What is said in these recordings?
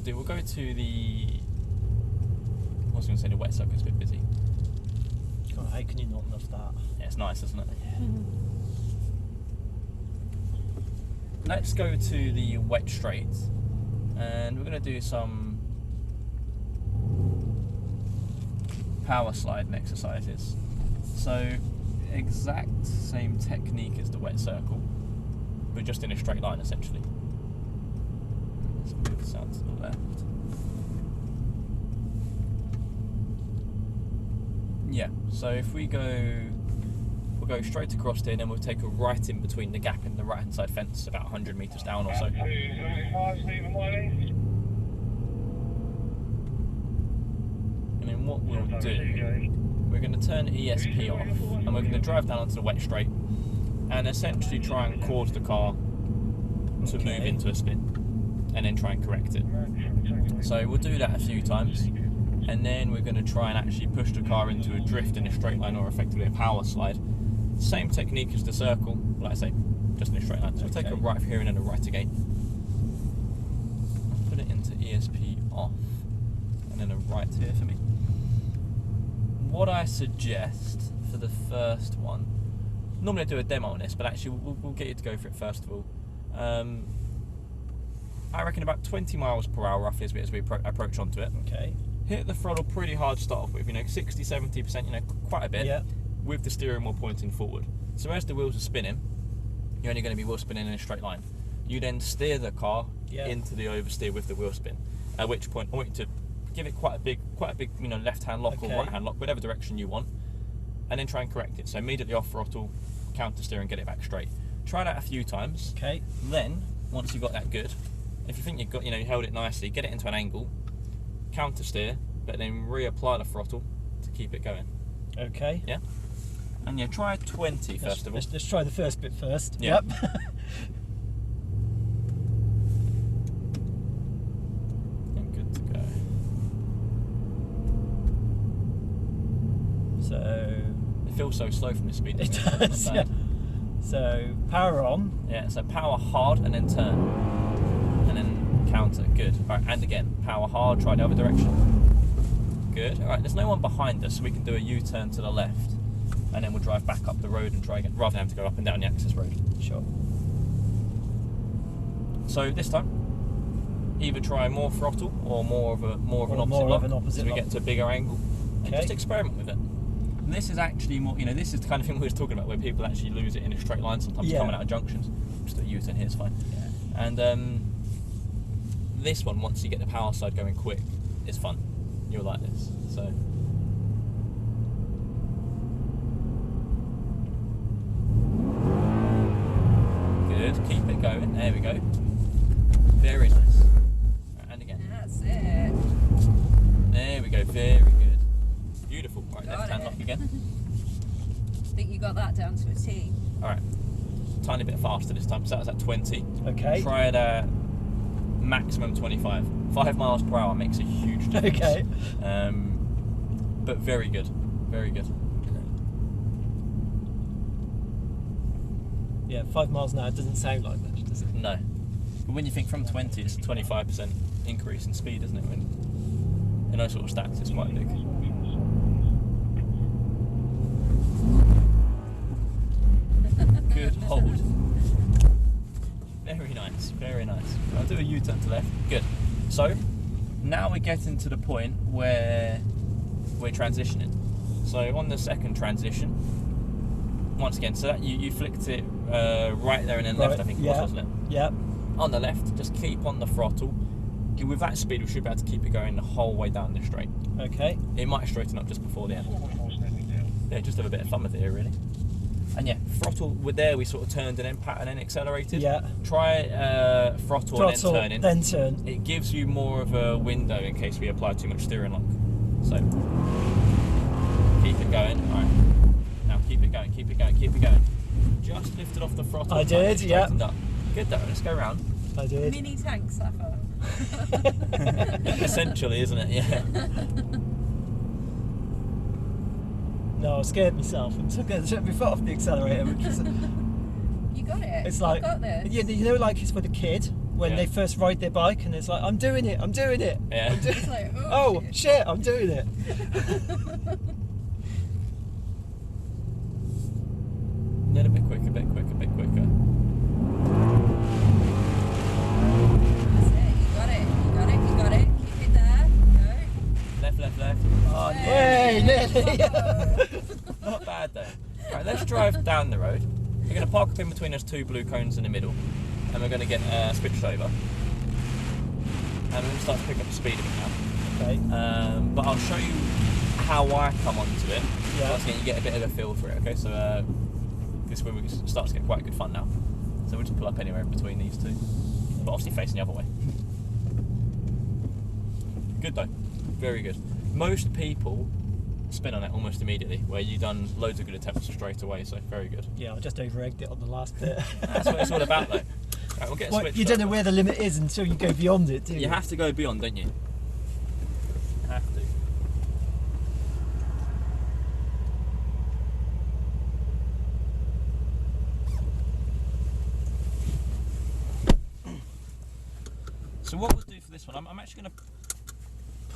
we'll go to the... I was going to say the wet circuit's a bit busy. God, how can you not love that? Yeah, it's nice, isn't it? Let's go to the wet straight, and we're going to do some power sliding exercises. So, exact same technique as the wet circle, but just in a straight line essentially. Let's move this out to the left. Yeah, so if we'll go straight across here, and then we'll take a right in between the gap in the right hand side fence, about 100 metres down or so. And then what we'll do, we're going to turn ESP off, and we're going to drive down onto the wet straight, and essentially try and cause the car to move into a spin, and then try and correct it. So we'll do that a few times, and then we're going to try and actually push the car into a drift in a straight line, or effectively a power slide. Same technique as the circle, like I say, just in a straight line. So we'll take a right here and then a right again. I'll put it into ESP off, and then a right here for me. What I suggest for the first one, normally I do a demo on this, but actually we'll get you to go for it first of all. I reckon about 20 miles per hour roughly as we approach onto it. Okay. Hit the throttle pretty hard to start off with, 60-70%, quite a bit, with the steering wheel pointing forward. So as the wheels are spinning, you're only going to be wheel spinning in a straight line. You then steer the car into the oversteer with the wheel spin, at which point I want you to give it quite a big left-hand lock or right-hand lock, whatever direction you want, and then try and correct it. So immediately off throttle, counter steer and get it back straight. Try that a few times. Okay. Then, once you've got that good, if you think you've got, you held it nicely, get it into an angle, counter steer, but then reapply the throttle to keep it going. Okay. Yeah? And yeah, try 20 first of all. Let's try the first bit first. Yeah. Yep. And good to go. So it feels so slow from the speed. it does. Yeah. So power on. Yeah. So power hard and then turn, and then counter. Good. All right. And again, power hard. Try the other direction. Good. All right. There's no one behind us, so we can do a U-turn to the left, and then we'll drive back up the road and try again, rather than having to go up and down the access road. Sure. So this time, either try more throttle or more of an opposite lock, so we get to a bigger angle, and just experiment with it. And this is actually more, this is the kind of thing we were talking about, where people actually lose it in a straight line sometimes, coming out of junctions. Just a U-turn here is fine. Yeah. And this one, once you get the power slide going quick, is fun. You'll like this. So. Good, keep it going. There we go. Very nice. And again. That's it. There we go. Very good. Beautiful. Right, left hand lock again. I think you got that down to a T. All right. Tiny bit faster this time. So that was at 20. Okay. Try it at maximum 25. 5 miles per hour makes a huge difference. Okay. But very good. Very good. Yeah, 5 miles an hour doesn't sound like much, does it? No. But when you think from 20, it's a 25% increase in speed, isn't it? In those sort of stats, it's quite big. Good hold. Very nice, very nice. I'll do a U-turn to left. Good. So, now we're getting to the point where we're transitioning. So on the second transition, once again, so that you flicked it right there and then left, I think it was, wasn't it? Yeah. On the left, just keep on the throttle. With that speed, we should be able to keep it going the whole way down the straight. Okay. It might straighten up just before the end. Yeah, just have a bit of fun with it here, really. And yeah, throttle, there we sort of turned and then pattern and accelerated. Yeah. Try throttle and then turning. Then turn. It gives you more of a window in case we apply too much steering lock. So, keep it going. All right. Now keep it going, keep it going, keep it going. Just lifted off the throttle. I did, yeah. Good though, let's go round. I did. Mini tank Sappho. Essentially, isn't it? Yeah. No, I scared myself and took my foot off the accelerator, which was... You got it. It's like... I got this. like it's for the kid, when Yeah. they first ride their bike and it's like, I'm doing it. Yeah. It's like, Oh shit, I'm doing it. A little bit quicker, bit quicker. That's it. You got it. Keep it there. Left. Oh, Go. yay, nearly. Not bad though. Right, let's drive down the road. We're going to park up in between those two blue cones in the middle, and we're going to get switched over. And we're going to start to pick up the speed a bit now. Okay. But I'll show you how I come onto it. Yeah. Once again, you get a bit of a feel for it. Okay, so this is where we start to get quite good fun now. So we'll just pull up anywhere in between these two, but obviously facing the other way. Good though, very good. Most people spin on it almost immediately, where you've done loads of good attempts straight away. So very good. Yeah, I just over-egged it on the last bit. That's what it's all about though. Right, we'll get a Well, switch. you don't know where the limit is until you go beyond it, do you? You have to go beyond, don't you? Have to. So what we'll do for this one, I'm actually going to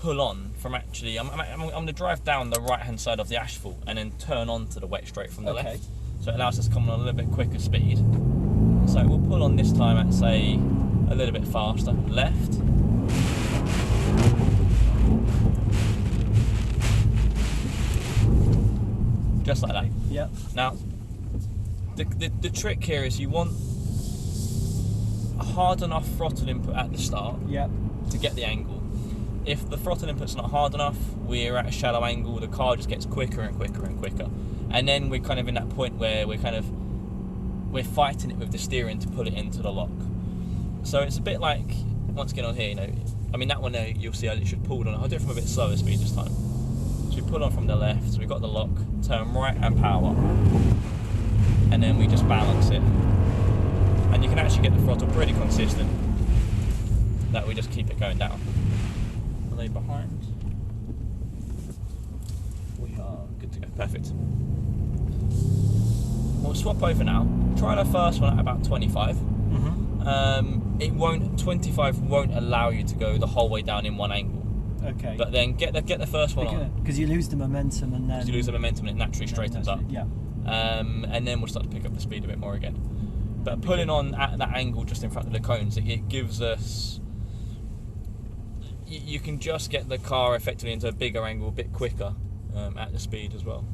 pull on from actually, I'm going to drive down the right hand side of the asphalt and then turn onto the wet straight from the Okay. left. So it allows us to come on a little bit quicker speed. So we'll pull on this time at say a little bit faster, left. Just like that. Yeah. Now, the trick here is you want a hard enough throttle input at the start Yeah. to get the angle. If the throttle input's not hard enough, we're at a shallow angle, the car just gets quicker and quicker and quicker. And then we're kind of in that point where we're fighting it with the steering to put it into the lock. So it's a bit like, once again on here, I mean that one there, you'll see I literally pulled on, I'll do it from a bit slower speed this time. So we pull on from the left, so we've got the lock, turn right and power. And then we just balance it. And you can actually get the throttle pretty consistent. That we just keep it going down. Are they behind? We are good to go. Perfect. We'll swap over now. Try the first one at about 25. Mm-hmm. 25 won't allow you to go the whole way down in one angle. Okay. But then get the first one on. Because you lose the momentum and then... Because you lose the momentum and it naturally straightens up. Yeah. And then we'll start to pick up the speed a bit more again. But pulling on at that angle just in front of the cones, it gives us... You can just get the car effectively into a bigger angle a bit quicker at the speed as well.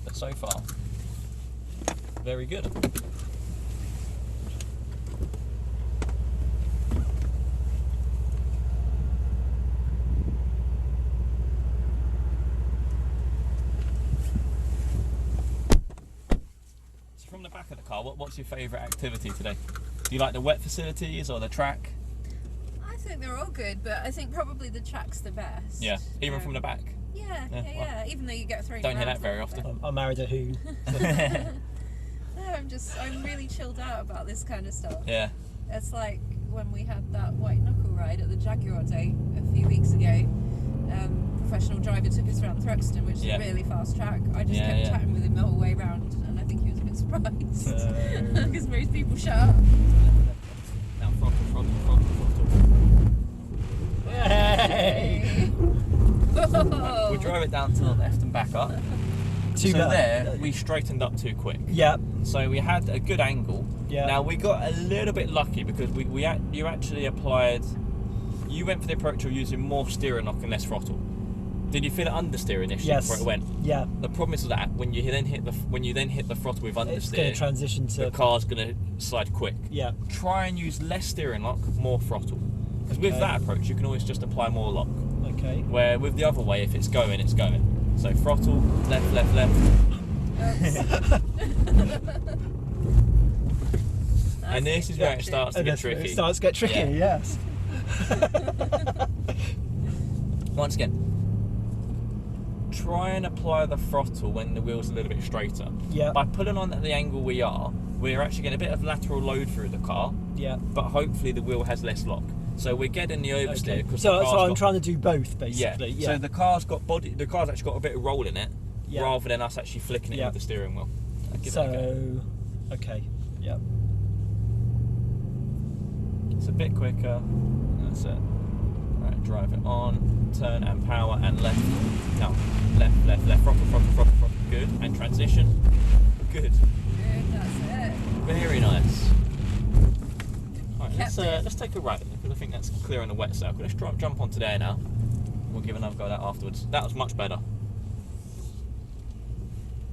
But so far, very good. So from the back of the car, what's your favourite activity today? Do you like the wet facilities or the track? I think they're all good, but I think probably the track's the best. Yeah, even from the back. Yeah. Even though you get thrown Don't hear around that very a little often. I married a hoon. bit. No, I'm really chilled out about this kind of stuff. Yeah. It's like when we had that white knuckle ride at the Jaguar Day a few weeks ago. Professional driver took us around Thruxton, which is a really fast track. I just kept chatting with him the whole way round, and I think he was a bit surprised because most people shut up. Now throttle. Hey! Whoa. We'll drive it down to the left and back up. Too So bad. there, we straightened up too quick. Yeah. So we had a good angle. Yeah. Now we got a little bit lucky because you actually applied. You went for the approach of using more steering lock and less throttle. Did you feel it understeer initially Yes. before it went? Yeah. The problem is that when you then hit the throttle with It's going understeer, to transition to... the car's going to slide quick. Yeah. Try and use less steering lock, more throttle. Because with Okay. that approach, you can always just apply more lock. Okay. Where with the other way, if it's going, it's going. So throttle, left. And this is where it starts to And get that's where tricky. It starts to get tricky, Yeah. yes. Once again, try and apply the throttle when the wheel's a little bit straighter. Yeah. By pulling on at the angle we're actually getting a bit of lateral load through the car, Yeah. but hopefully the wheel has less lock. So we're getting the oversteer. Okay. 'Cause So the car's I'm got- trying to do both, basically. Yeah. So the car's actually got a bit of roll in it, Yeah. rather than us actually flicking it Yeah. with the steering wheel. I'll give it a go. So, okay. Yeah. It's a bit quicker. That's it. Right, drive it on, turn and power and left. Now, left, throttle. Good. And transition. Good. Good, that's it. Very nice. Alright, let's take a right, because I think that's clear on the wet circle. Let's jump onto there now. We'll give another go at that afterwards. That was much better.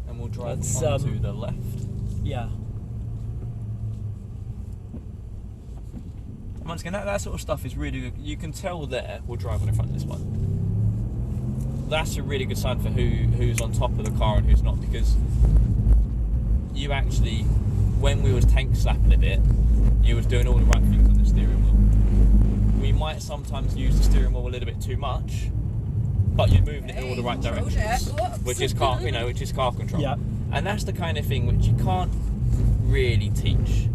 And we'll drive onto the left. Yeah. Once again, that sort of stuff is really good. You can tell there, we'll drive on in front of this one. That's a really good sign for who's on top of the car and who's not, because you actually, when we was tank slapping a bit, you was doing all the right things on the steering wheel. We might sometimes use the steering wheel a little bit too much, but you're moving it in all the right directions, which is car control. Yeah. And that's the kind of thing which you can't really teach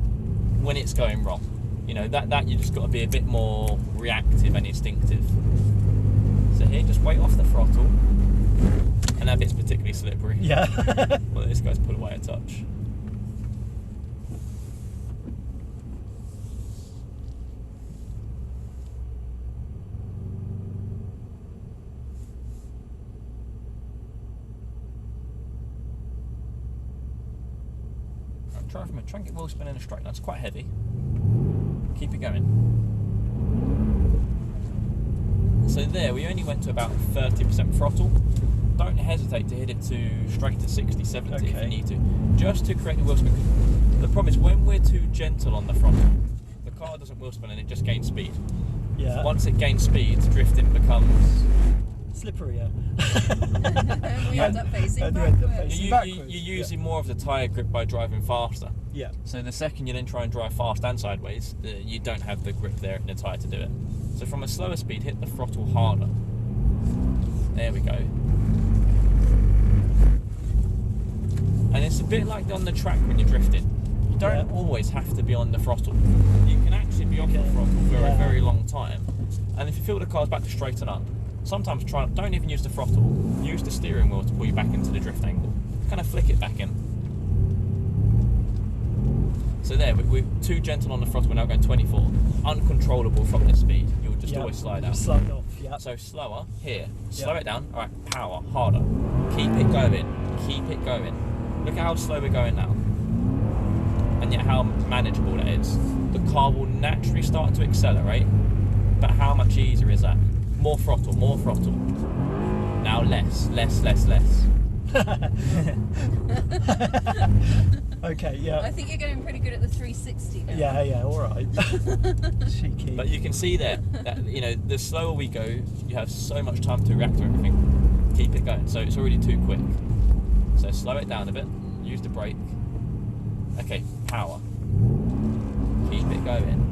when it's going wrong. You know, that you just got to be a bit more reactive and instinctive. So here, just wait off the throttle, and that bit's particularly slippery. Yeah. Well, this guy's pulled away a touch. Try and get wheel spin in a straight line. It's quite heavy. Keep it going. So there, we only went to about 30% throttle. Don't hesitate to hit it to straight to 60, 70 if you need to, just to create the wheel spin. The problem is when we're too gentle on the throttle, the car doesn't wheel spin and it just gains speed. Yeah. Once it gains speed, drifting becomes slipperier. We end up facing backwards. You're using more of the tyre grip by driving faster. Yeah. So the second you then try and drive fast and sideways, you don't have the grip there in the tyre to do it. So from a slower speed, hit the throttle harder. There we go. And it's a bit like on the track when you're drifting. You don't always have to be on the throttle. You can actually be off the throttle for a very long time. And if you feel the car's about to straighten up, sometimes don't even use the throttle. Use the steering wheel to pull you back into the drift angle. Kind of flick it back in. So there, we're too gentle on the throttle, we're now going 24. Uncontrollable from this speed. You'll just always slide out. Slide off, yeah. So slower, here. Slow it down. Alright, power, harder. Keep it going. Keep it going. Look at how slow we're going now. And yet how manageable that is. The car will naturally start to accelerate, but how much easier is that? More throttle, more throttle. Now less. Okay, yeah. I think you're getting pretty good at the 360 now. Yeah, alright. Cheeky. But you can see there that, you know, the slower we go, you have so much time to react to everything. Keep it going. So it's already too quick. So slow it down a bit. Use the brake. Okay, power. Keep it going.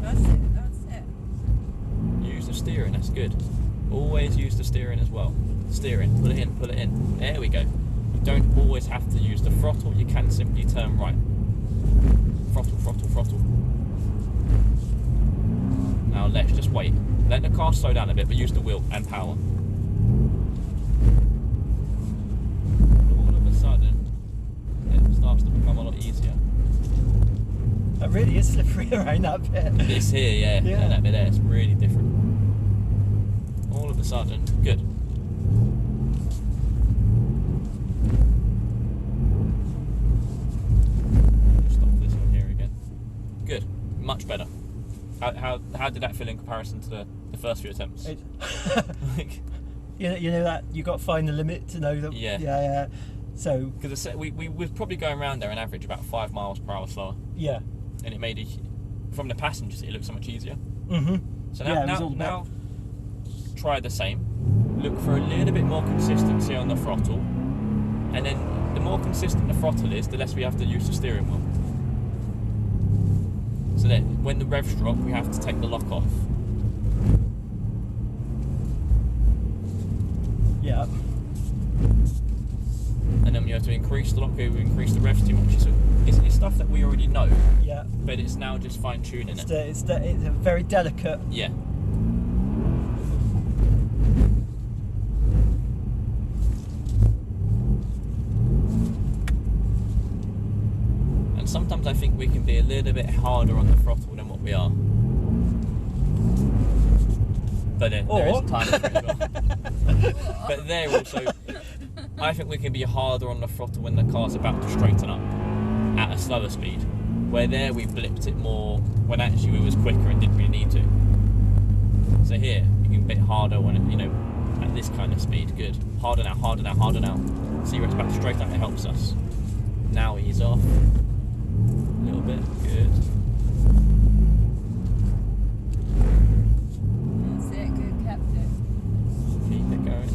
That's it. Use the steering, that's good. Always use the steering as well. Steering, pull it in. There we go. You don't always have to use the throttle, you can simply turn right. Throttle. Now let's just wait. Let the car slow down a bit, but use the wheel and power. All of a sudden, it starts to become a lot easier. That really is slippery around that bit. This here, yeah. That bit there, it's really different. All of a sudden, good. Stop this one here again. Good, much better. How did that feel in comparison to the first few attempts? You know that you got to find the limit to know that. Yeah. So because we were probably going around there on average about 5 miles per hour slower. Yeah. And it made from the passenger seat, it looked so much easier. Mhm. So now try the same. Look for a little bit more consistency on the throttle, and then the more consistent the throttle is, the less we have to use the steering wheel. So then, when the revs drop, we have to take the lock off. Yeah. And then we have to increase the lock, we increase the revs too much. So it's stuff that we already know. Yeah. But it's now just fine tuning it. It's a very delicate. Yeah. sometimes I think we can be a little bit harder on the throttle than what we are. But there is time as well. But there also, I think we can be harder on the throttle when the car's about to straighten up at a slower speed. Where there we blipped it more when actually we was quicker and didn't really need to. So here, you can be a bit harder when it, at this kind of speed. Good. Harder now, harder now, harder now. See where it's about to straighten up, it helps us. Now ease off. A little bit. Good. That's it, good, kept it. Keep it going.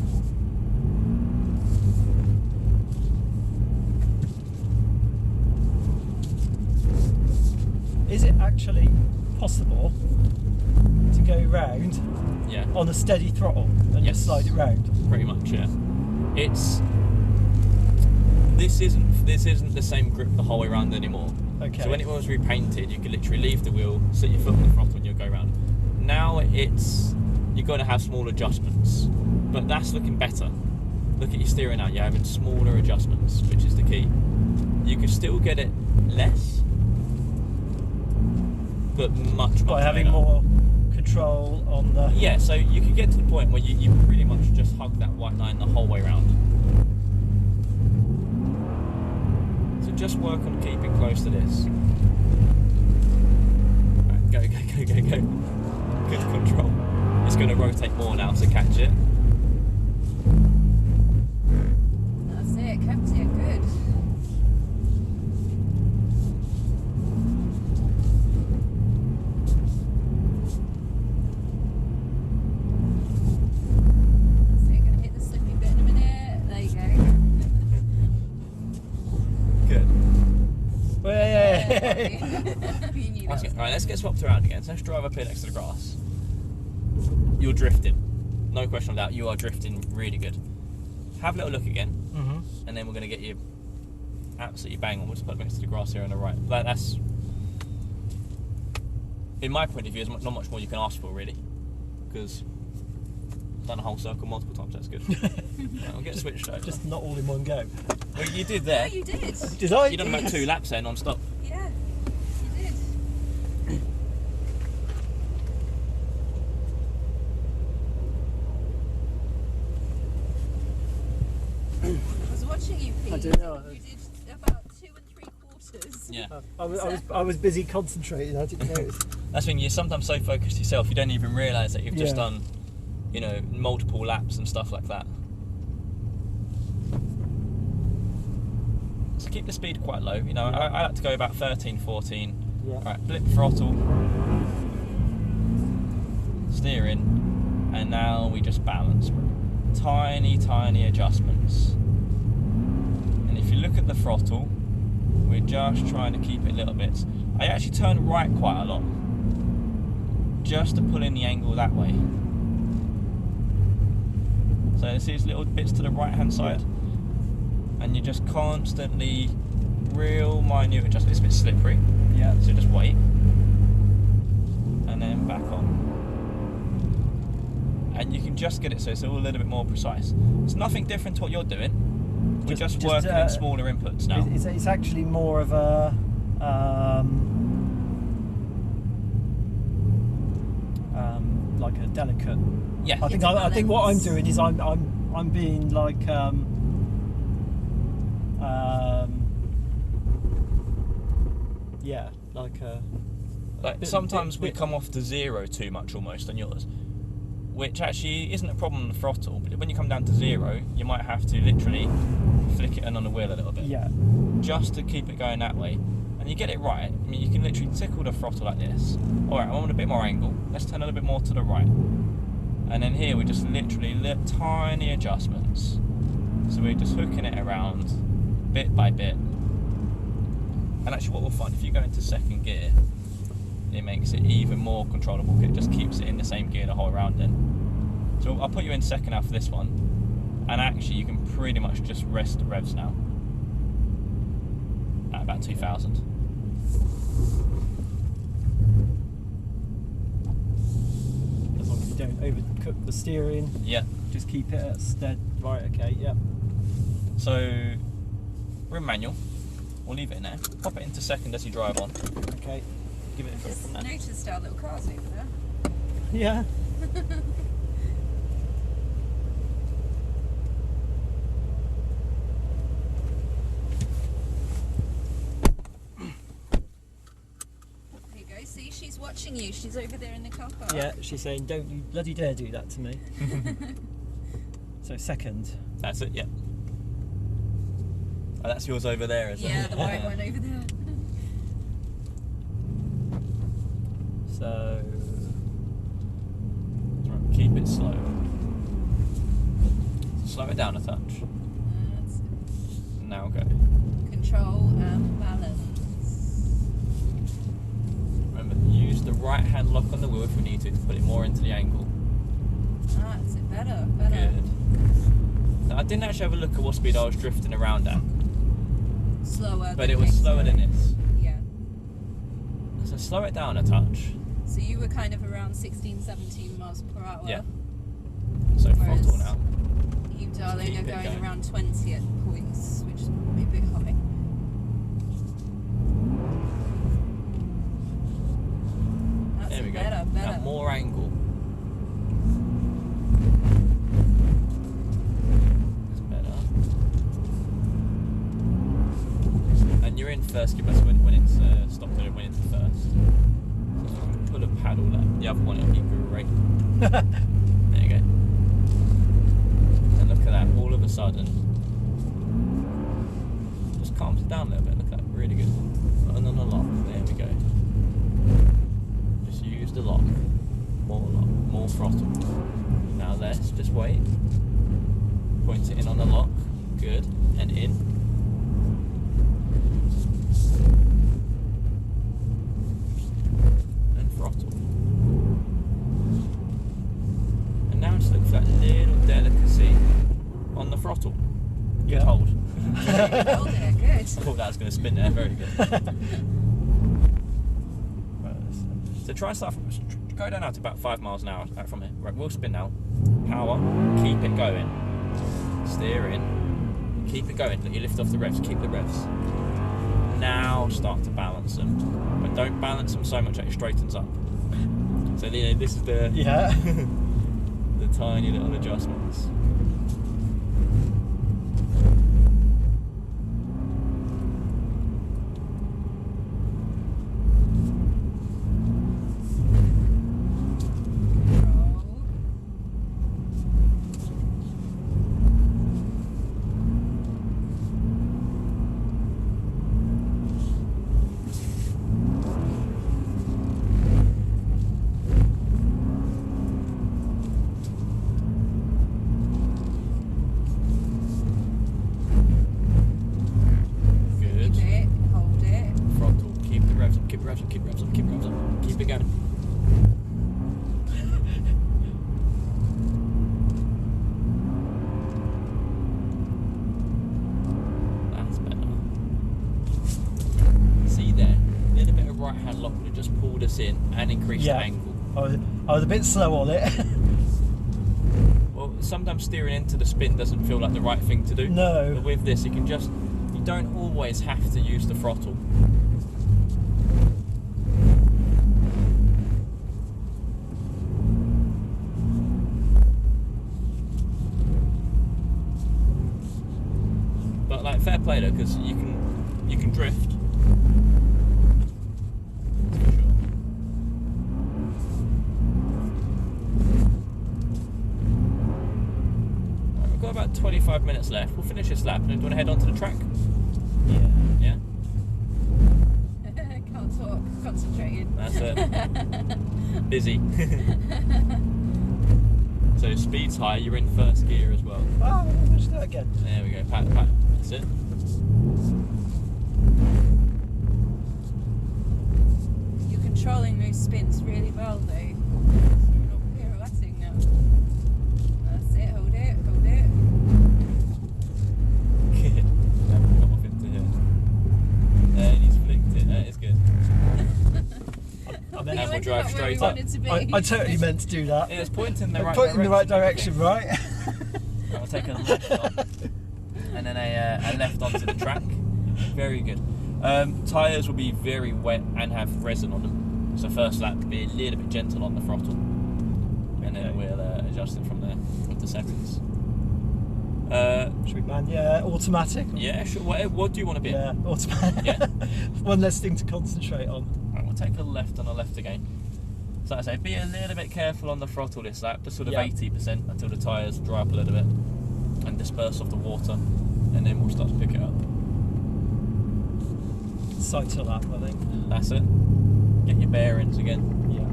Is it actually possible to go round on a steady throttle and just slide it round? Pretty much, yeah. This isn't the same grip the whole way around anymore. Okay. So when it was repainted, you could literally leave the wheel, sit your foot on the throttle, and you'll go round. Now you're going to have small adjustments, but that's looking better. Look at your steering now. You're having smaller adjustments, which is the key. You can still get it less, but much by having better. More control on the... Yeah, so you can get to the point where you pretty much just hug that white line the whole way around. So just work on keeping close to this. Right, go, go, go, go, go. Good control. It's going to rotate more now to catch it. That's it, kept it, good. Right, let's get swapped around again. So let's drive up here next to the grass. You're drifting. No question of doubt, you are drifting really good. Have a little look again, and then we're going to get you absolutely bang on. We'll just put next to the grass here on the right. That's, in my point of view, there's not much more you can ask for, really. Because I've done a whole circle multiple times, that's good. Right, we'll get switched over. Just not all in one go. Well, you did there. No, you did. Did I? You done about 2 laps there, non-stop. Yeah, you did. I was watching you, Pete. I don't know. You did about 2 3/4. Yeah. I was busy concentrating. I didn't notice. That's when you're sometimes so focused yourself, you don't even realise that you've just done, multiple laps and stuff like that. So keep the speed quite low. I like to go about 13, 14. Yeah. Alright, blip throttle, steering, and now we just balance. Tiny, tiny adjustments. And if you look at the throttle, we're just trying to keep it little bits. I actually turn right quite a lot, just to pull in the angle that way. So this is little bits to the right hand side. And you just constantly, real minute adjustment. It's a bit slippery, so just wait, and then back on. And you can just get it so it's all a little bit more precise. It's nothing different to what you're doing. We're just working in smaller inputs now. It's actually more of a like a delicate. Yeah. I think what I'm doing is I'm being like like sometimes we come off to 0 too much almost on yours, which actually isn't a problem on the throttle, but when you come down to 0 you might have to literally flick it in on the wheel a little bit, just to keep it going that way, and you get it right. I mean, you can literally tickle the throttle like this. Alright, I want a bit more angle, let's turn a little bit more to the right, and then here we just literally tiny adjustments, so we're just hooking it around bit by bit. And actually what we'll find, if you go into second gear, it makes it even more controllable. It just keeps it in the same gear the whole round then. So I'll put you in second now for this one, and actually you can pretty much just rest the revs now at about 2000. As long as you don't overcook the steering. Yeah. Just keep it at steady. Right, okay, yeah. So we're in manual. We'll leave it in there. Pop it into second as you drive on. Okay. Give it a go from there. Noticed our little cars over there. Yeah. There you go. See, she's watching you. She's over there in the car park. Yeah, she's saying, don't you bloody dare do that to me. So second. That's it, yeah. Oh, that's yours over there, isn't it? Yeah, the white one over there. So... Keep it slow. Slow it down a touch. That's it. Now go. Control and balance. Remember, use the right hand lock on the wheel if we need to put it more into the angle. That's it. Better. Good. Now, I didn't actually have a look at what speed I was drifting around at. Slower. But it was slower than this. Yeah. So slow it down a touch. So you were kind of around 16, 17 miles per hour. Yeah. So Whereas throttle now. You, darling, Keep are it going going. around 20 at points, which is probably a bit high. That's There we go. better. Now more angle. That's better. And you're in first gear, that's when it's stopped and when it's first. So pull a paddle there. The other one will be great. There you go. And look at that, all of a sudden. Just calms it down a little bit, look at that, really good. And then a lock, there we go. Just use the lock. More throttle. Now less, just wait. Point it in on the lock, good, and in. And throttle. And now just look for that little delicacy on the throttle. Yeah. Hold. Hold it, good. I thought that was going to spin there, very good. So try and start from, go down now to about 5 miles an hour from here. Right, we'll spin now. Power, keep it going. Steer in, keep it going. You lift off the revs, keep the revs. Now start to balance them. But don't balance them so much that it straightens up. So this is the, Yeah. the tiny little adjustments. Keep revs up, keep revs up. Keep it going. That's better. See there? A little bit of right hand lock would have just pulled us in and increased the angle. I was a bit slow on it. Well, sometimes steering into the spin doesn't feel like the right thing to do. No. But with this, you don't always have to use the throttle. But like, fair play though, because you can drift. That's for sure. Right, we've got about 25 minutes left. We'll finish this lap, and then do you want to head onto the track? Yeah. Yeah. Can't talk. Concentrated. That's it. Busy. So speed's high. You're in first gear as well. Oh, let's do that again. There we go. Pat. That's it. You're controlling those spins really well, though. You're not pirouetting now. That's it. Hold it. Hold it. Come off into here. And he's flicked it. That is good. You we'll ended drive up where we straight up. wanted to be. I totally meant to do that. Yeah, it's pointing in the right Pointing direction. in the right direction, right? Right, I'll take a left on. And then a left onto the track. Very good. Tyres will be very wet and have resin on them. So first lap, be a little bit gentle on the throttle, and then we'll adjust it from there with the settings. Should we man? Yeah, automatic. Yeah, sure. What do you want to be? Yeah, automatic. Yeah. One less thing to concentrate on. Right, we'll take a left on the left again. So like I say, be a little bit careful on the throttle this lap, just sort of 80% until the tyres dry up a little bit and disperse off the water, and then we'll start to pick it up. Cycle lap, I think. That's it. Get your bearings again. Yeah.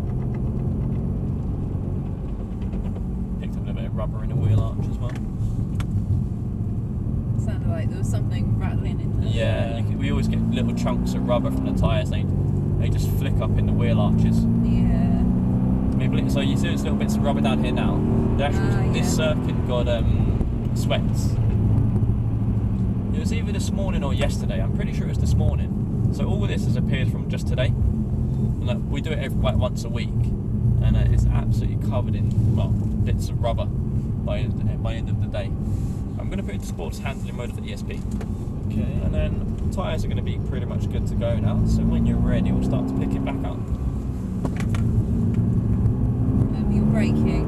Picked up a little bit of rubber in the wheel arch as well. Sounded like there was something rattling in there. Yeah, we always get little chunks of rubber from the tyres. They just flick up in the wheel arches. Yeah. So you see there's little bits of rubber down here now. This circuit got sweats. It was either this morning or yesterday. I'm pretty sure it was this morning. So all of this has appeared from just today. And we do it once a week, and it's absolutely covered in bits of rubber by end of the day. I'm going to put it into sports handling mode for the ESP. Okay. And then tyres are going to be pretty much good to go now. So when you're ready, we'll start to pick it back up. You're braking.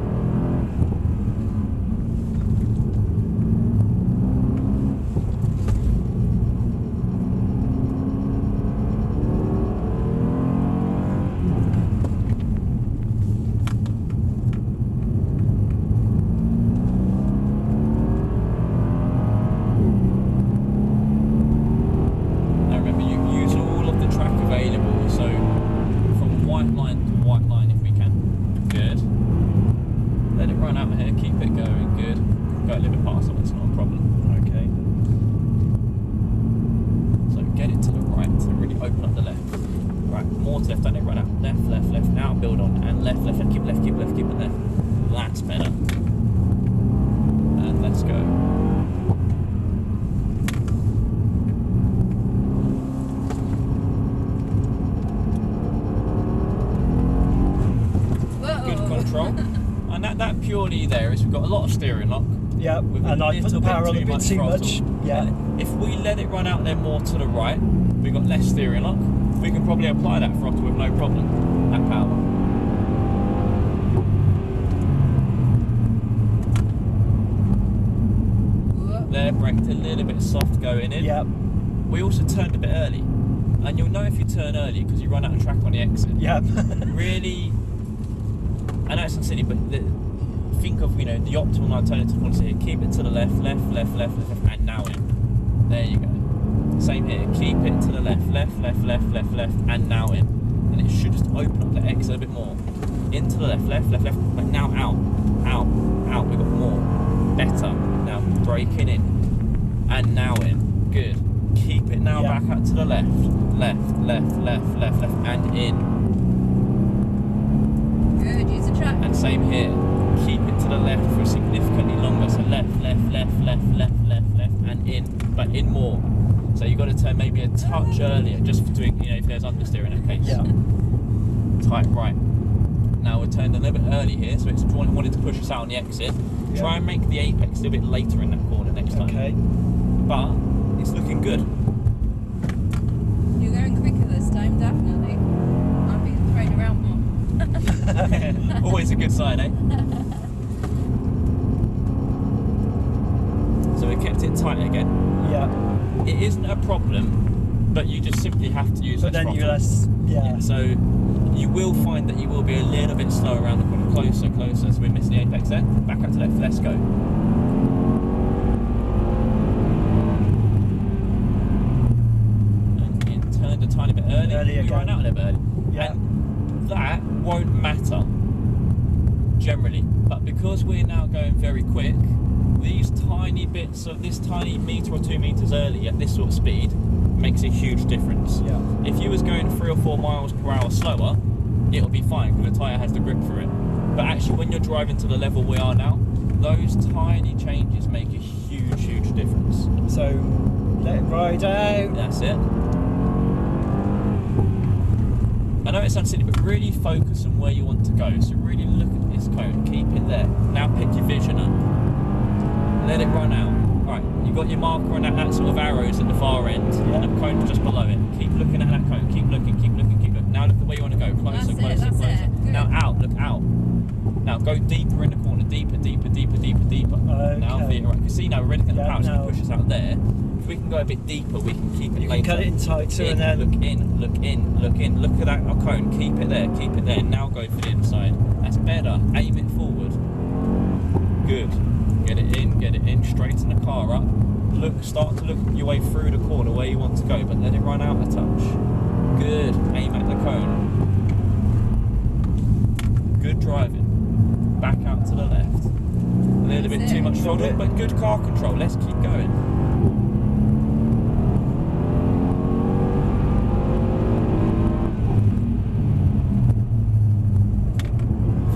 That's better. And let's go. Whoa. Good control. And that purely there is we've got a lot of steering lock. Yeah, and I put the power on a bit too much. Yeah. And if we let it run out there more to the right, we've got less steering lock. We can probably apply that throttle with no problem. That power. There, braked a little bit soft going in. Yep. We also turned a bit early, and you'll know if you turn early because you run out of track on the exit. Yep. Really, I know it sounds silly, but think of the optimal alternative policy here. Keep it to the left, and now in. There you go. Same here. Keep it to the left, and now in. And it should just open up the exit a bit more. Into the left, but now out. We've got more. Better. Now braking in. And now in. Good. Keep it now back out to the left, and in. Good, use the track. And same here. Keep it to the left for significantly longer. So left, and in, but in more. So you've got to turn maybe a touch earlier, just for doing, if there's understeer in that case. Yeah. Tight right. Now we're turned a little bit early here, so it's wanting to push us out on the exit. Yeah. Try and make the apex a little bit later in that corner next time. Okay. But it's looking good. You're going quicker this time, definitely. I'm being thrown around more. Always a good sign, eh? So we kept it tight again. Yeah. It isn't a problem, but you just simply have to use But less then you throttle. less. Yeah. So you will find that you will be a little bit slow around the corner. Closer. So we're missing the apex there. Back up to left. Let's go. And it turned a tiny bit early. Early we again. ran out a little bit early. Yeah. And that won't matter generally, but because we're now going very quick, these tiny bits of this tiny metre or 2 meters early at this sort of speed makes a huge difference. Yeah. If you was going 3 or 4 miles per hour slower, it'll be fine because the tyre has the grip for it. But actually when you're driving to the level we are now, those tiny changes make a huge difference. So let it ride out. That's it. I know it sounds silly, but really focus on where you want to go. So really look at this cone, keep it there. Now pick your vision up. Let it run out. Right, you've got your marker and that sort of arrows at the far end, and the cone just below it. Keep looking at that cone. Keep looking. Now look at where you want to go. Closer. Now out. Look out. Now go deeper in the corner. Deeper. Okay. Now veer right. See, now we're ready to get the power, so we push us out there. If we can go a bit deeper, we can keep it later. You can cut it in tighter and then... Look in. Look at that cone. Keep it there. Now go for the inside. That's better. Aim it forward. Good. Get it in. Straighten the car up. Start to look your way through the corner where you want to go, but let it run out a touch. Good. Aim at the cone. Good driving. Back out to the left. A little bit too much throttle, but good car control. Let's keep going.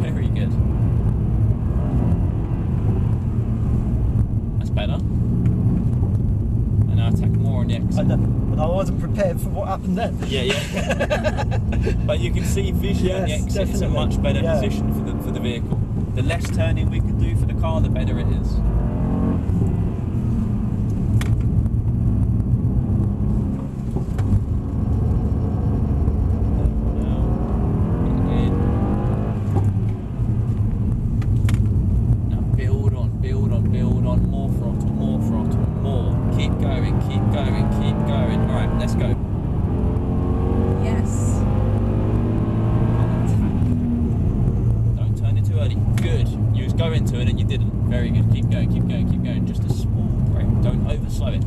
Very good. That's better. And now attack more on the exit. I know, but I wasn't prepared for what happened then. Yeah. But you can see visually on the exit it's a much better position for the vehicle. The less turning we can do for the car, the better it is. Now build on. More throttle. Keep going. Alright, let's go. Yes. Don't turn it too early. Good. You was going to it and you didn't. Very good. Keep going. Just a small brake. Don't overslow it.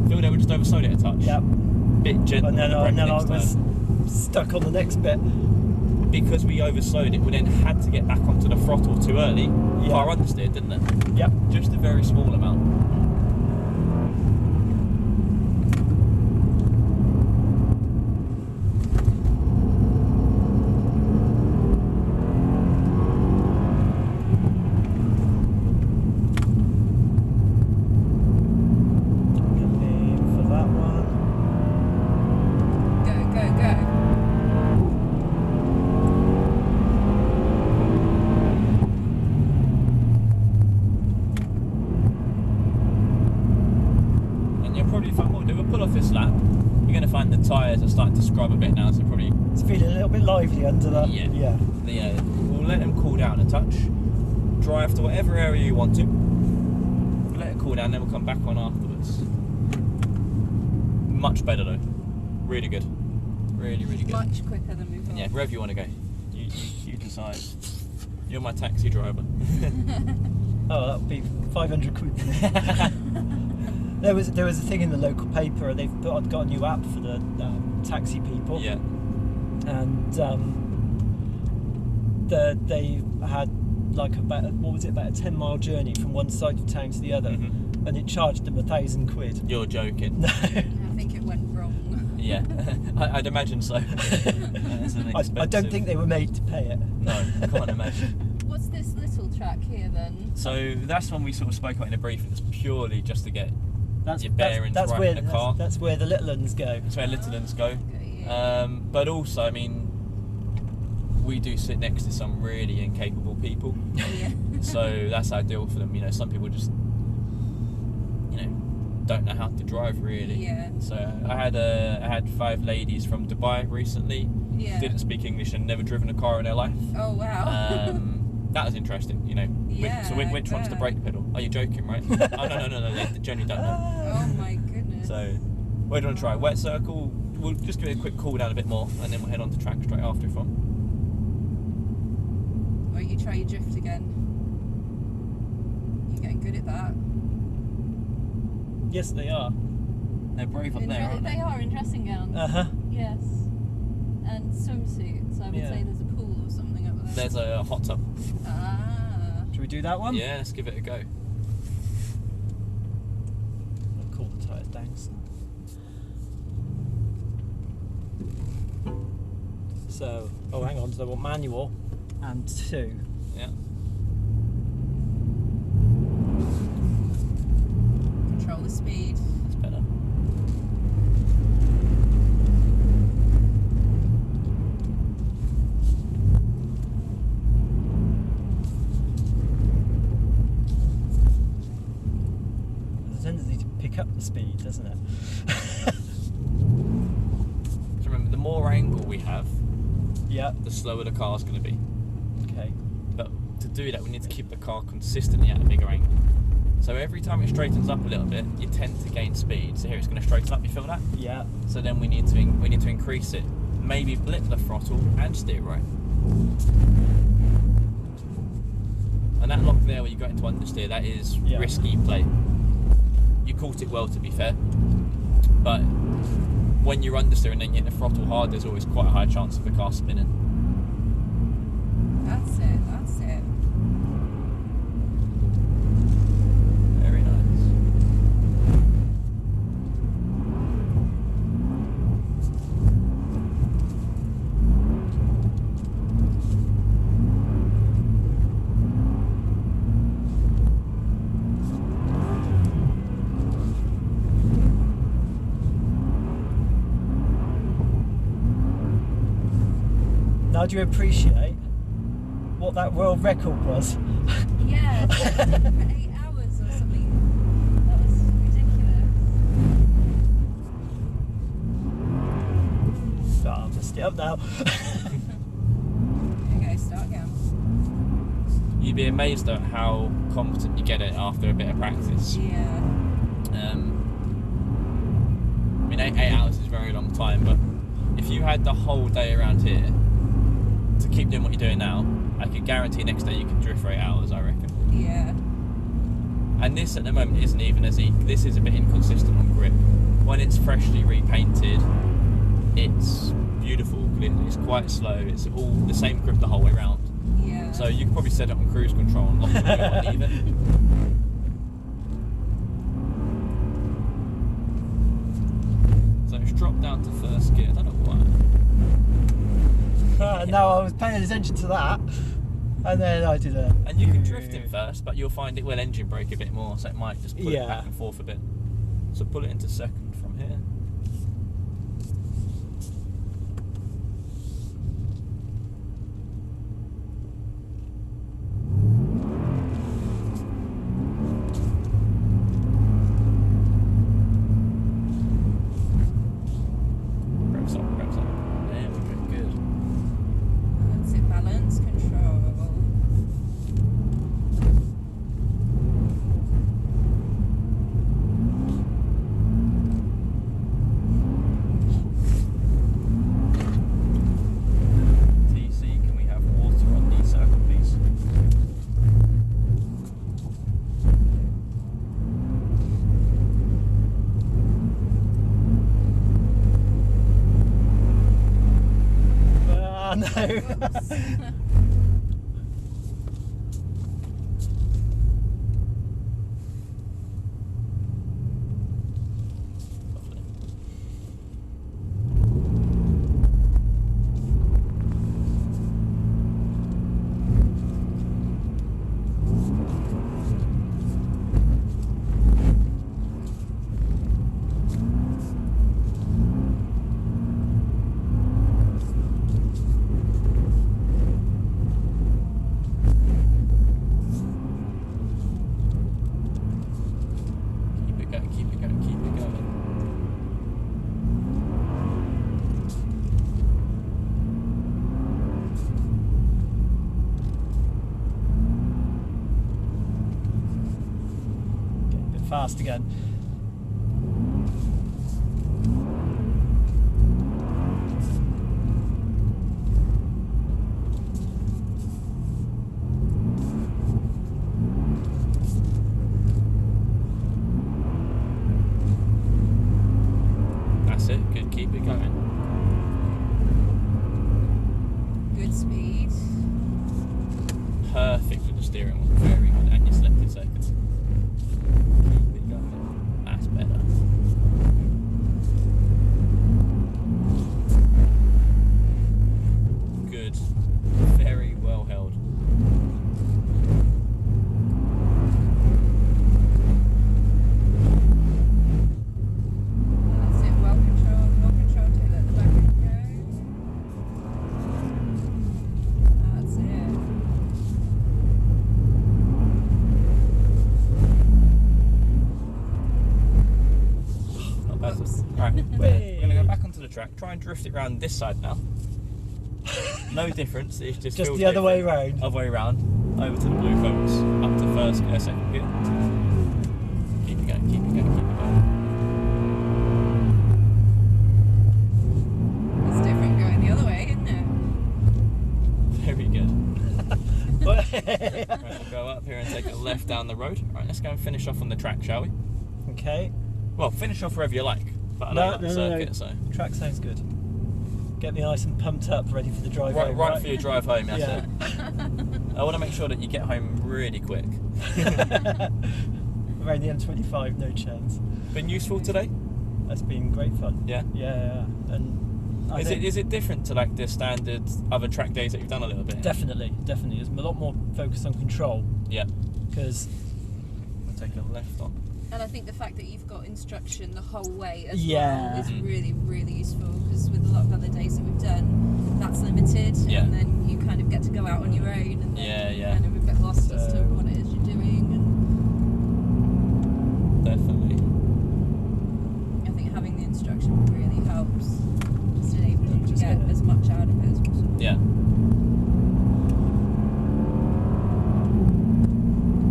Feel they were just overslowed it a touch. Yep. Bit gentle. And then I was stuck on the next bit. Because we overslowed it, we then had to get back onto the throttle too early. Yeah. Car understeered, didn't it? Yep. Just a very small amount. Tyres are starting to scrub a bit now, so probably... It's feeling a little bit lively under that. Yeah. We'll let them cool down a touch. Drive to whatever area you want to. Let it cool down, then we'll come back on afterwards. Much better though. Really good. Really good. Much quicker than we thought. Yeah, wherever you want to go. You decide. You're my taxi driver. Oh, that would be 500 quid. There was a thing in the local paper, and they've got a new app for the taxi people. Yeah. And they had like about a 10-mile journey from one side of town to the other, and it charged them 1,000 quid. You're joking. No. I think it went wrong. Yeah, I'd imagine so. I don't think they were made to pay it. No, I can't imagine. What's this little track here then? So that's one we sort of spoke about in a briefing. It's purely just to get your bearings right in the car. That's where the little ones go. That's where little ones go. Okay, yeah. But also, I mean, we do sit next to some really incapable people. Yeah. So that's ideal for them. You know, some people just, don't know how to drive really. Yeah. So I had 5 ladies from Dubai recently. Yeah. Didn't speak English and never driven a car in their life. Oh wow. That was interesting, Yeah, So which one's the brake pedal? Are you joking, right? Oh no, they genuinely don't know. Oh my goodness. So, where do you want to try? Wet circle? We'll just give it a quick cool down a bit more, and then we'll head on to track straight after if on. Or you try your drift again. You're getting good at that. Yes, they are. They're brave up there, aren't they? They are in dressing gowns. Yes. And swimsuits. I would say there's a pool or something up there. There's a hot tub. Ah. Should we do that one? Yeah, let's give it a go. I'll cool the tyres down. So, hang on, so I want manual and 2. Yeah. Control the speed. That's better. speed, doesn't it? So remember, the more angle we have, Yeah. the slower the car's going to be. Okay. But to do that, we need to keep the car consistently at a bigger angle. So every time it straightens up a little bit, you tend to gain speed. So here it's going to straighten up. You feel that? Yeah. So then we need to increase it. Maybe blip the throttle and steer right. And that lock there where you go into understeer, that is risky play. You caught it well, to be fair. But when you're understeer and then you hit the throttle hard, there's always quite a high chance of the car spinning. That's it. Very nice. Now, do you appreciate what that world record was? Yeah, for 8 hours or something. That was ridiculous. I'll just stay up now. Okay, start again. You'd be amazed at how competent you get it after a bit of practice. Yeah. I mean, 8 hours is a very long time, but if you had the whole day around here to keep doing what you're doing now, I could guarantee next day you could drift for 8 hours, I reckon. Yeah. And this at the moment isn't even as this is a bit inconsistent on grip. When it's freshly repainted, it's beautiful. It's quite slow. It's all the same grip the whole way round. Yeah. So you could probably set it on cruise control and lock it when you want to leave it. So it's dropped down to first gear. I don't know why. No, I was paying attention to that, and then I did a. And you can drift in first, but you'll find it will engine brake a bit more, so it might just pull it back and forth a bit. So pull it into second from here. Revs up. There we go, good. That's it, balance control. TC, can we have water on the circle, please? No. Lovely. Keep it going. Getting a bit fast again. That's it, good, keep it going. Good speed. Perfect with the steering wheel, very good, and you selected second. Keep it going. That's better. Good, very well held. That's it, well controlled. Take that at the back and go. That's it. Whoops. Right, we're going to go back onto the track, try and drift it around this side now. No difference, it's just Just the other way round. Other way round, over to the blue coats, up to first gear, second gear. Keep it going, keep it going, keep it going. It's different going the other way, isn't it? Very good. Right, we'll go up here and take a left down the road. Right, let's go and finish off on the track, shall we? Okay. Well, finish off wherever you like. But I know you like the circuit, so. Track sounds good. Get me nice and pumped up, ready for the drive home. Right for your drive home, that's Yeah. it. I want to make sure that you get home really quick. Around the M25, no chance. Been useful today? That's been great fun. Yeah. Yeah. And Is it different to like the standard other track days that you've done a little bit? Definitely. There's a lot more focus on control. Yeah. Because We'll take a left on. And I think the fact that you've got instruction the whole way as Yeah. well is really, really useful, because with a lot of other days that we've done, that's limited, Yeah. and then you kind of get to go out on your own, and then Yeah. kind of a bit lost as to what it is you're doing. Definitely. And I think having the instruction really helps, just enables you to Just get get it. as much out of it as possible. Yeah.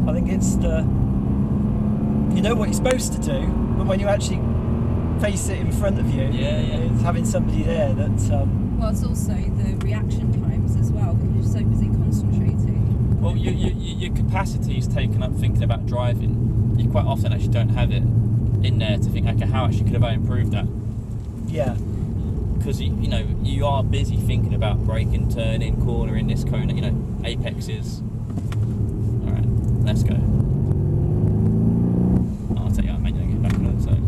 I think it's you know what you're supposed to do, but when you actually face it in front of you, it's having somebody there that. Well, it's also the reaction times as well, because you're so busy concentrating. Well, your capacity is taken up thinking about driving. You quite often actually don't have it in there to think, okay, how actually could have I improved that? Yeah. Because you are busy thinking about braking, turning, cornering, this corner, apexes. All right, let's go. I'll take out manual and get back on the other side.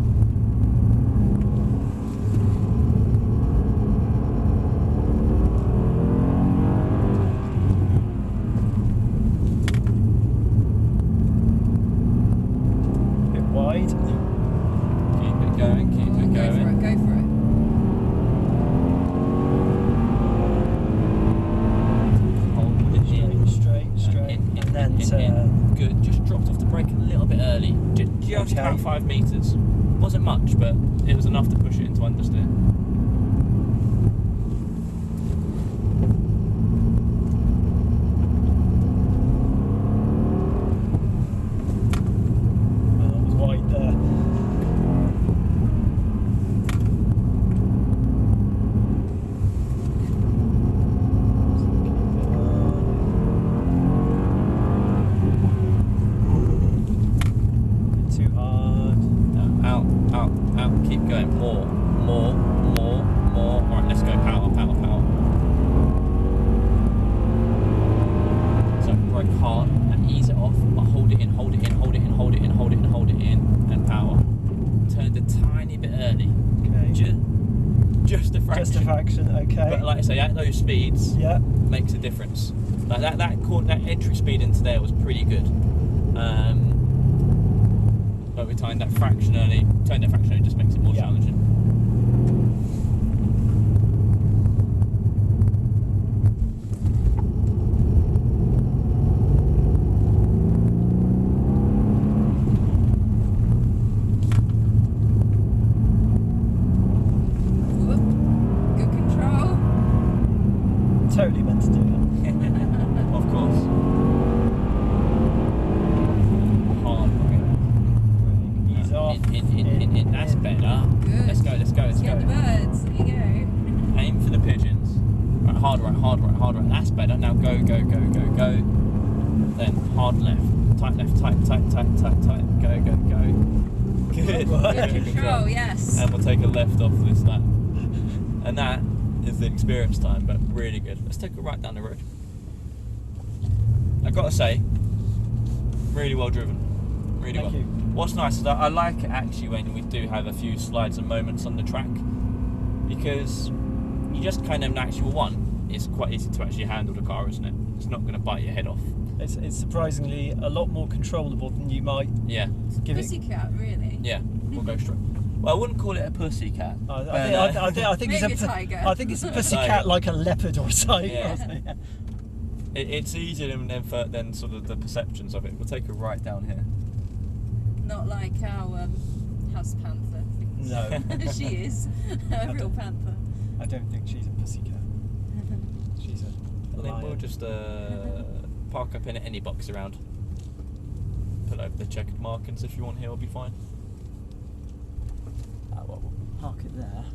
Bit wide. Keep it going, keep it Go for going. it, go for it. Hold it in. Straight. In, And then good. Just dropped off the brake a little bit early. Just Okay. about 5 metres. Wasn't much, but it was enough to push it into understeer. Well, it was wide there. Too hard. Out. Keep going. More. Alright, let's go. Power. So brake hard and ease it off, but hold it in, and power. Turned a tiny bit early. Okay. Just a fraction. Just a fraction. Okay. But like I say, at those speeds, Yeah. makes a difference. Like that entry speed into there was pretty good. But we turned that fraction early. Just makes it more Yeah. challenging. Whoop. Good control. Totally meant to do that. Of course. Hard brake. Ease off. In. That's better. Good. Let's go. Get the birds. There you go. Aim for the pigeons. Right, hard right. That's better. Now go. Then hard left. Tight left. Tight. Go. Good. Good control, yes. And we'll take a left off this lap. And that is the experience time, but really good. Let's take a right down the road. I've got to say, really well driven. Really Thank well. you. What's nice is that I like it actually when we do have a few slides and moments on the track, because you just kind of naturally, it's quite easy to actually handle the car, isn't it? It's not going to bite your head off. It's surprisingly a lot more controllable than you might Yeah, give it. Pussycat, really. yeah, we'll go straight. Well, I wouldn't call it a pussycat. I think Maybe it's a tiger. I think it's a pussycat like a leopard or something. Yeah. It's easier than sort of the perceptions of it. We'll take a right down here. Not like our house panther thing. No. She is a real panther. I don't think she's a pussycat. She's a I think we'll lion. just park up in any box around. Put over the checkered markings if you want here, will be fine. Well, we'll park it there.